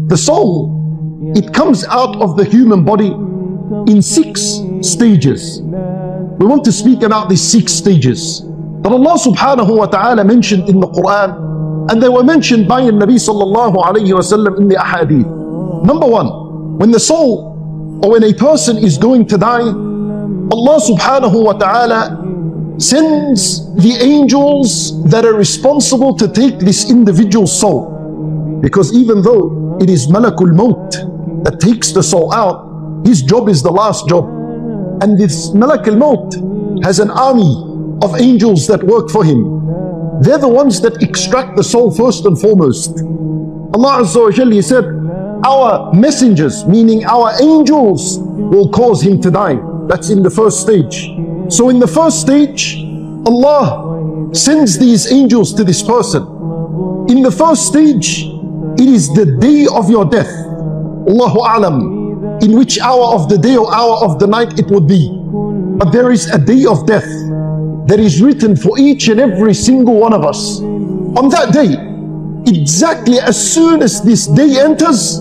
The soul, it comes out of the human body in 6 stages. We want to speak about these 6 stages that Allah subhanahu wa ta'ala mentioned in the Quran, and they were mentioned by the Nabi sallallahu alayhi wa sallam in the ahadith. Number 1, when the soul or when a person is going to die, Allah subhanahu wa ta'ala sends the angels that are responsible to take this individual's soul. Because even though it is Malakul Maut that takes the soul out, his job is the last job. And this Malakul Maut has an army of angels that work for him. They're the ones that extract the soul first and foremost. Allah Azza wa Jalla, He said, our messengers, meaning our angels, will cause him to die. That's in the first stage. So in the first stage, Allah sends these angels to this person. In the first stage, it is the day of your death. Allahu A'lam, in which hour of the day or hour of the night it would be. But there is a day of death that is written for each and every single one of us. On that day, exactly as soon as this day enters,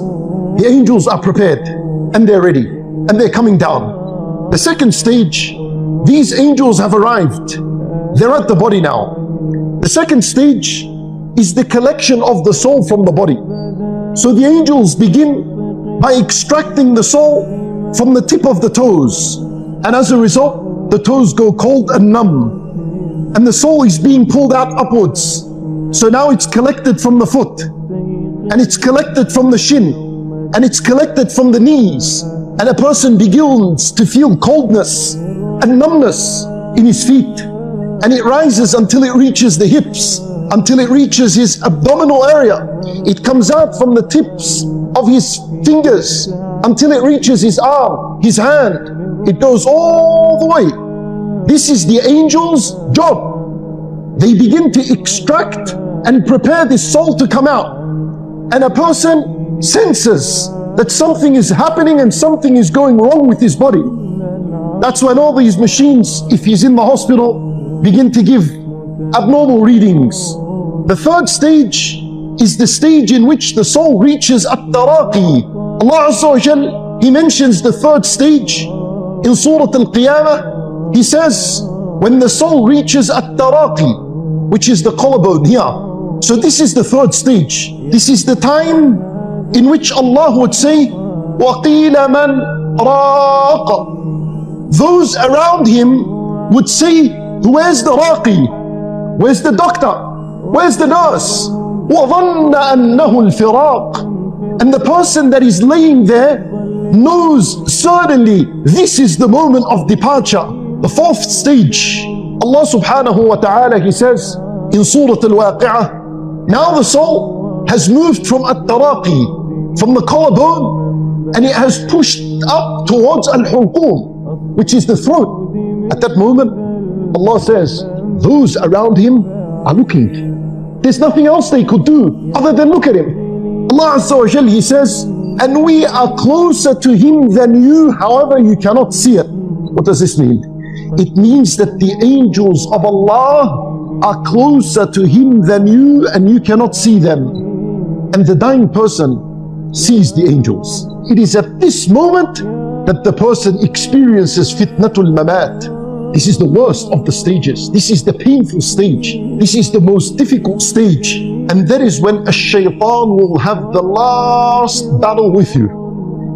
the angels are prepared and they're ready and they're coming down. The second stage, these angels have arrived. They're at the body now. The second stage is the collection of the soul from the body. So the angels begin by extracting the soul from the tip of the toes. And as a result, the toes go cold and numb. And the soul is being pulled out upwards. So now it's collected from the foot. And it's collected from the shin. And it's collected from the knees. And a person begins to feel coldness and numbness in his feet. And it rises until it reaches the hips, until it reaches his abdominal area. It comes out from the tips of his fingers until it reaches his arm, his hand. It goes all the way. This is the angel's job. They begin to extract and prepare this soul to come out. And a person senses that something is happening and something is going wrong with his body. That's when all these machines, if he's in the hospital, begin to give abnormal readings. The third stage is the stage in which the soul reaches at-taraqi. Allah Azza wa Jal, He mentions the third stage in Surah Al-Qiyamah. He says, when the soul reaches at-taraqi, which is the collarbone here. So this is the third stage. This is the time in which Allah would say, وَقِيلَ مَنْ رَاقَ. Those around him would say, where's the raqi? Where's the doctor? Where's the nurse? وَظَنَّ أَنَّهُ الْفِرَاقِ. And the person that is laying there knows certainly this is the moment of departure. The fourth stage, Allah subhanahu wa ta'ala, He says in Surah Al-Waqi'ah, now the soul has moved from at-taraqi, from the collarbone, and it has pushed up towards al-hulqum, which is the throat. At that moment, Allah says, those around him are looking. There's nothing else they could do other than look at him. Allah Azza wa Jal, He says, and we are closer to him than you, however you cannot see it. What does this mean? It means that the angels of Allah are closer to him than you, and you cannot see them. And the dying person sees the angels. It is at this moment that the person experiences fitnatul mamat. This is the worst of the stages. This is the painful stage. This is the most difficult stage. And that is when a shaitan will have the last battle with you.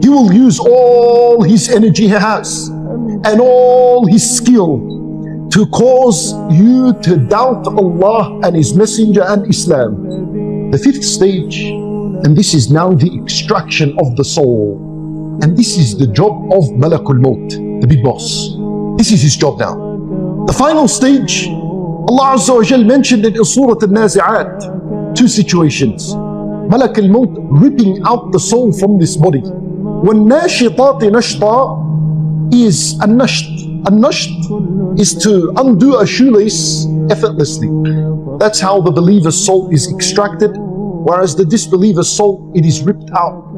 He will use all his energy he has and all his skill to cause you to doubt Allah and His Messenger and Islam. The fifth stage, and this is now the extraction of the soul. And this is the job of Malakul Maut, the big boss. This is his job now. The final stage, Allah Azza wa Jal mentioned it in Surah Al-Nazi'at. Two situations. Malakul Maut ripping out the soul from this body. وَالنَّاشِطَاتِ نَشْطًا is an-nasht. An-nasht is to undo a shoelace effortlessly. That's how the believer's soul is extracted, whereas the disbeliever's soul, it is ripped out.